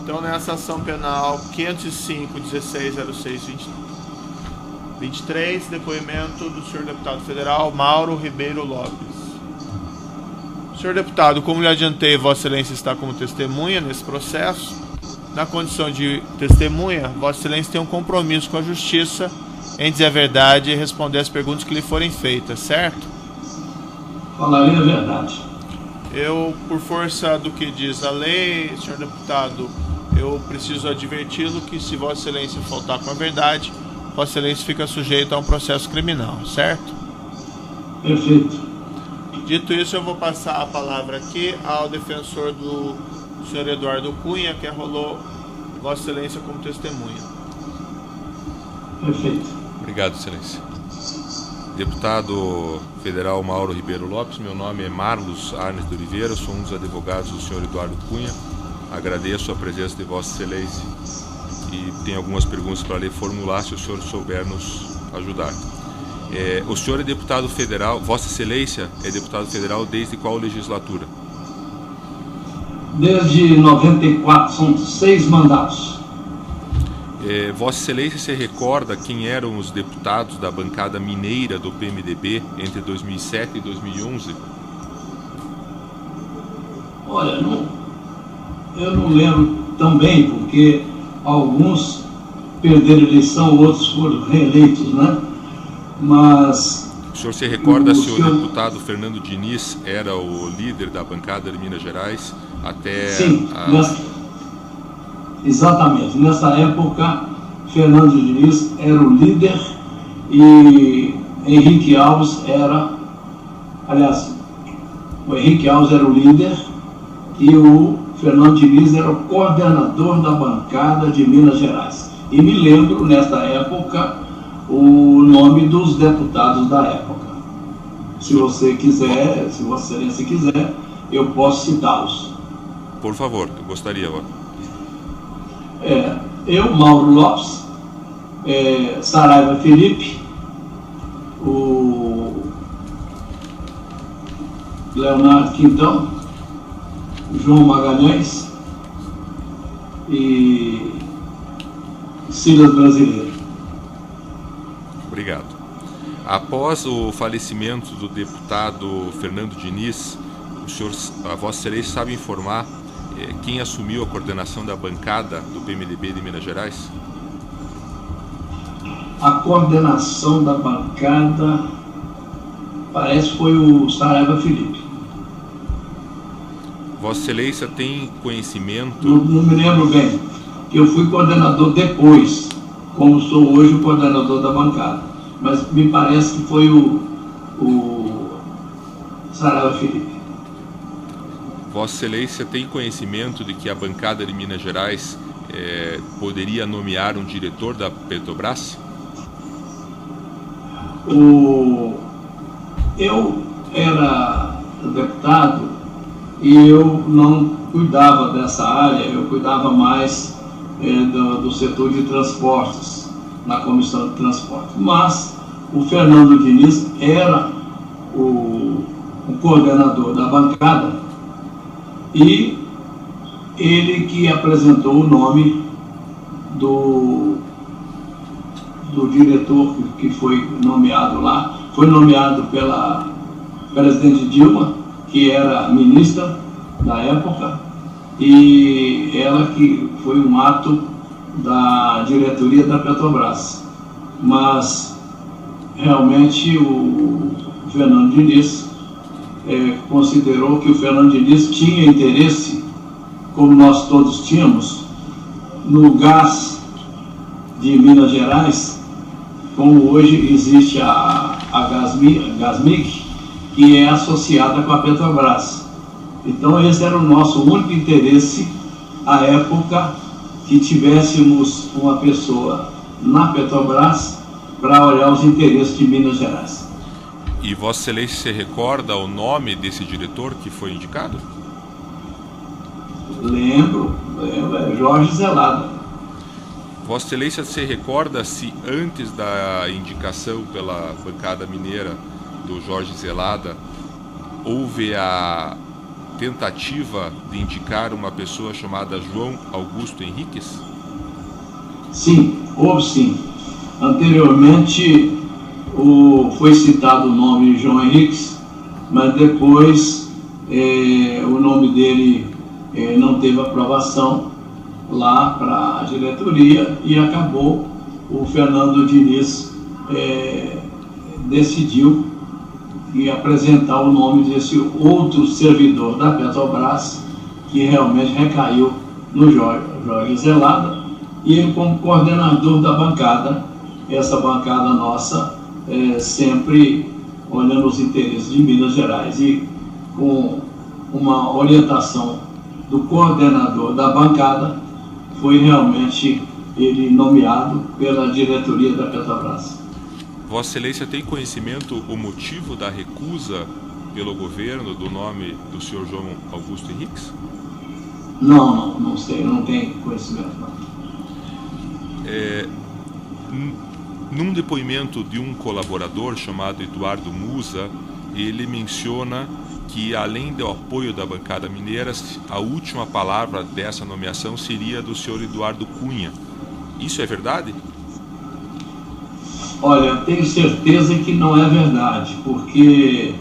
Então, nessa ação penal 505.1606.23, depoimento do senhor deputado federal Mauro Ribeiro Lopes. Senhor deputado, como lhe adiantei, Vossa Excelência está como testemunha nesse processo. Na condição de testemunha, Vossa Excelência tem um compromisso com a Justiça em dizer a verdade e responder as perguntas que lhe forem feitas, certo? Falarei a verdade. Eu, por força do que diz a lei, senhor deputado, eu preciso adverti-lo que se Vossa Excelência faltar com a verdade, Vossa Excelência fica sujeito a um processo criminal, certo? Perfeito. Dito isso, eu vou passar a palavra aqui ao defensor do senhor Eduardo Cunha, que arrolou Vossa Excelência como testemunha. Perfeito. Obrigado, Excelência. Deputado federal Mauro Ribeiro Lopes, meu nome é Marlos Arnes de Oliveira, sou um dos advogados do senhor Eduardo Cunha. Agradeço a presença de Vossa Excelência e tenho algumas perguntas para lhe formular, se o senhor souber nos ajudar. O senhor é deputado federal, Vossa Excelência é deputado federal desde qual legislatura? Desde 94, são 6 mandatos. Vossa Excelência se recorda quem eram os deputados da bancada mineira do PMDB entre 2007 e 2011? Olha, eu não lembro tão bem, porque alguns perderam a eleição, outros foram reeleitos, né? Mas... O senhor se recorda se o deputado Fernando Diniz era o líder da bancada de Minas Gerais até... Sim, exatamente. Nessa época, Fernando Diniz era o líder e Henrique Alves era... Aliás, o Henrique Alves era o líder e o Fernando Diniz era o coordenador da bancada de Minas Gerais. E me lembro, nessa época, o nome dos deputados da época. Se você quiser, se Vossa Excelência quiser, eu posso citá-los. Por favor, eu gostaria agora. Eu, Mauro Lopes, Saraiva Felipe, o Leonardo Quintão, João Magalhães e Silas Brasileiro. Obrigado. Após o falecimento do deputado Fernando Diniz, a Vossa Excelência sabe informar quem assumiu a coordenação da bancada do PMDB de Minas Gerais? A coordenação da bancada parece que foi o Saraiva Felipe. Vossa Excelência tem conhecimento... Não me lembro bem, que eu fui coordenador depois, como sou hoje o coordenador da bancada. Mas me parece que foi o Saraiva Felipe. Vossa Excelência tem conhecimento de que a bancada de Minas Gerais poderia nomear um diretor da Petrobras? Eu era deputado e eu não cuidava dessa área, eu cuidava mais do setor de transportes, na comissão de transporte. Mas o Fernando Diniz era o coordenador da bancada e ele que apresentou o nome do diretor que foi nomeado lá. Foi nomeado pela presidente Dilma, que era ministra da época, e ela que foi um ato da diretoria da Petrobras. Mas realmente o Fernando Diniz considerou que o Fernando Diniz tinha interesse, como nós todos tínhamos, no gás de Minas Gerais, como hoje existe a Gasmig, que é associada com a Petrobras. Então esse era o nosso único interesse à época, que tivéssemos uma pessoa na Petrobras para olhar os interesses de Minas Gerais. E Vossa Excelência se recorda o nome desse diretor que foi indicado? Lembro, é Jorge Zelada. Vossa Excelência se recorda se antes da indicação pela bancada mineira do Jorge Zelada houve a tentativa de indicar uma pessoa chamada João Augusto Henriques? Sim, houve sim. Anteriormente foi citado o nome de João Henriques, mas depois o nome dele não teve aprovação lá para a diretoria e acabou. O Fernando Diniz decidiu apresentar o nome desse outro servidor da Petrobras, que realmente recaiu no Jorge Zelada, e ele como coordenador da bancada, essa bancada nossa, sempre olhando os interesses de Minas Gerais, e com uma orientação do coordenador da bancada, foi realmente ele nomeado pela diretoria da Petrobras. Vossa Excelência tem conhecimento o motivo da recusa pelo governo do nome do senhor João Augusto Henriques? Não sei, não tenho conhecimento. Num depoimento de um colaborador chamado Eduardo Musa, ele menciona que, além do apoio da bancada mineira, a última palavra dessa nomeação seria do senhor Eduardo Cunha. Isso é verdade? Olha, eu tenho certeza que não é verdade, porque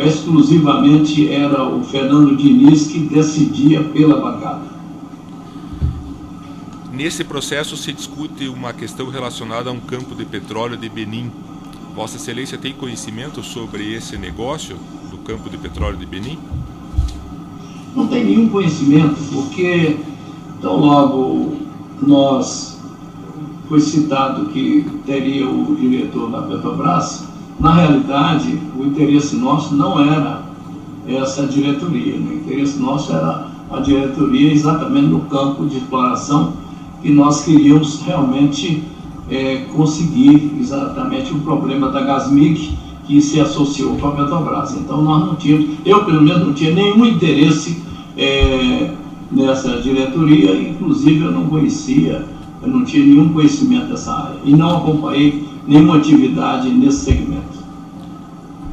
exclusivamente era o Fernando Diniz que decidia pela bancada. Nesse processo se discute uma questão relacionada a um campo de petróleo de Benim. Vossa Excelência tem conhecimento sobre esse negócio do campo de petróleo de Benim? Não tem nenhum conhecimento, porque tão logo foi citado que teria o diretor da Petrobras, na realidade o interesse nosso não era essa diretoria, o interesse nosso era a diretoria exatamente no campo de exploração, que nós queríamos realmente conseguir exatamente o problema da Gasmig, que se associou com a Petrobras. Então nós não tínhamos, eu pelo menos não tinha nenhum interesse nessa diretoria, inclusive eu não tinha nenhum conhecimento dessa área e não acompanhei nenhuma atividade nesse segmento.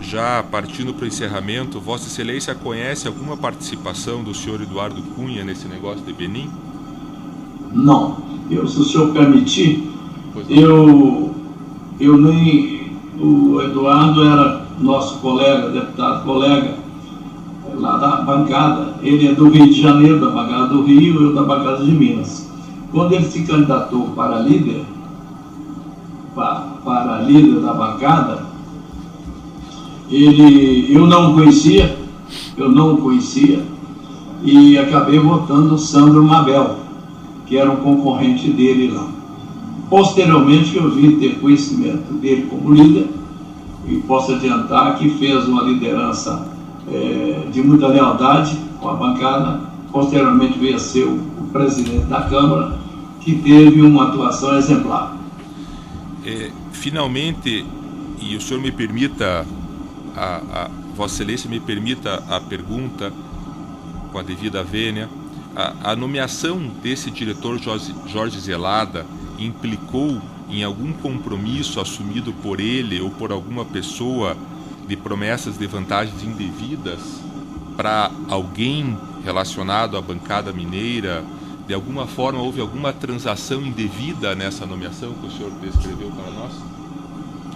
Já partindo para o encerramento, Vossa Excelência conhece alguma participação do senhor Eduardo Cunha nesse negócio de Benim? Não. Se o senhor permitir, o Eduardo era nosso colega, deputado colega, lá da bancada. Ele é do Rio de Janeiro, da bancada do Rio, eu da bancada de Minas. Quando ele se candidatou para líder da bancada, eu não o conhecia e acabei votando o Sandro Mabel, que era um concorrente dele lá. Posteriormente eu vim ter conhecimento dele como líder e posso adiantar que fez uma liderança de muita lealdade com a bancada. Posteriormente veio a ser o presidente da Câmara, que teve uma atuação exemplar. Finalmente, e o senhor me permita, Vossa Excelência me permita a pergunta com a devida vênia, a nomeação desse diretor Jorge Zelada implicou em algum compromisso assumido por ele ou por alguma pessoa de promessas de vantagens indevidas para alguém relacionado à bancada mineira? De alguma forma houve alguma transação indevida nessa nomeação que o senhor descreveu para nós?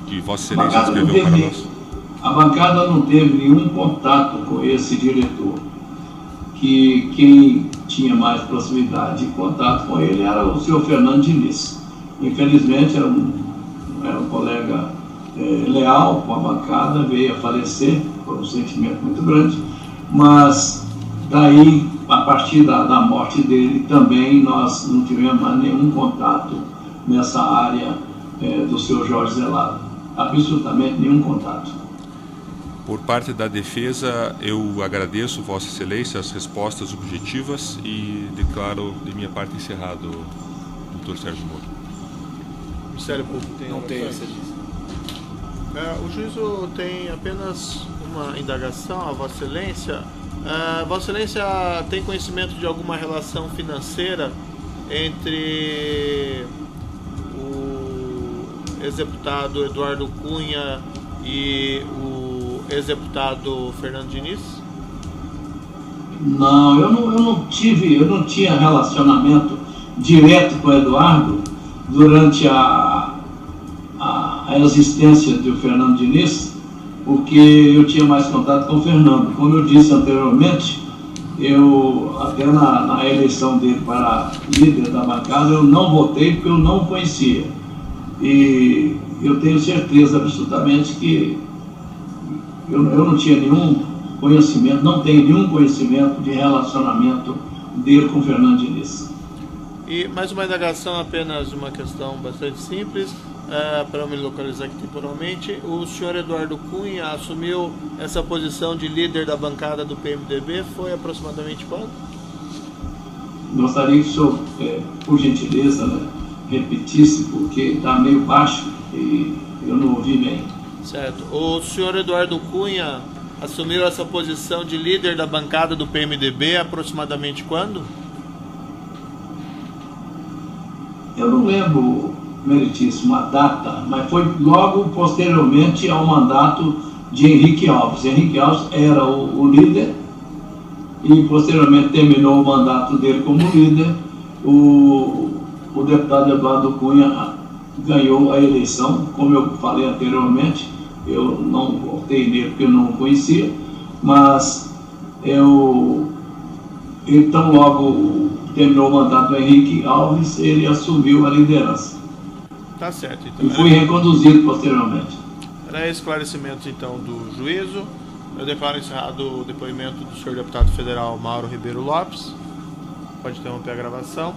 Que Vossa Excelência descreveu para nós? A bancada não teve nenhum contato com esse diretor. Que quem tinha mais proximidade e contato com ele era o senhor Fernando Diniz. Infelizmente era um colega leal com a bancada, veio a falecer por um sentimento muito grande, mas daí, a partir da morte dele, também nós não tivemos mais nenhum contato nessa área do senhor Jorge Zelada. Absolutamente nenhum contato. Por parte da defesa, eu agradeço, Vossa Excelência, as respostas objetivas e declaro de minha parte encerrado, Dr. Sérgio Moro. O Ministério Público tem essa lista. O juízo tem apenas uma indagação a Vossa Excelência. Vossa Excelência tem conhecimento de alguma relação financeira entre o ex-deputado Eduardo Cunha e o ex-deputado Fernando Diniz? Não, eu não tinha relacionamento direto com o Eduardo durante a existência do Fernando Diniz, porque eu tinha mais contato com o Fernando. Como eu disse anteriormente, eu até na eleição dele para líder da bancada, eu não votei porque eu não o conhecia. E eu tenho certeza absolutamente que eu não tinha nenhum conhecimento, não tenho nenhum conhecimento de relacionamento dele com o Fernando Diniz. E mais uma indagação, apenas uma questão bastante simples, para eu me localizar aqui temporalmente. O senhor Eduardo Cunha assumiu essa posição de líder da bancada do PMDB, foi aproximadamente quando? Gostaria que o senhor, por gentileza, né, repetisse, porque está meio baixo e eu não ouvi bem. Certo. O senhor Eduardo Cunha assumiu essa posição de líder da bancada do PMDB aproximadamente quando? Eu não lembro, meritíssimo, a data, mas foi logo posteriormente ao mandato de Henrique Alves. Henrique Alves era o líder e posteriormente terminou o mandato dele como líder. O deputado Eduardo Cunha ganhou a eleição, como eu falei anteriormente. Eu não votei nele porque eu não o conhecia, mas então logo terminou o mandato do Henrique Alves, ele assumiu a liderança. Tá certo, então. E foi reconduzido posteriormente. Para esclarecimentos, então, do juízo, eu declaro encerrado o depoimento do senhor deputado federal Mauro Ribeiro Lopes. Pode interromper a gravação.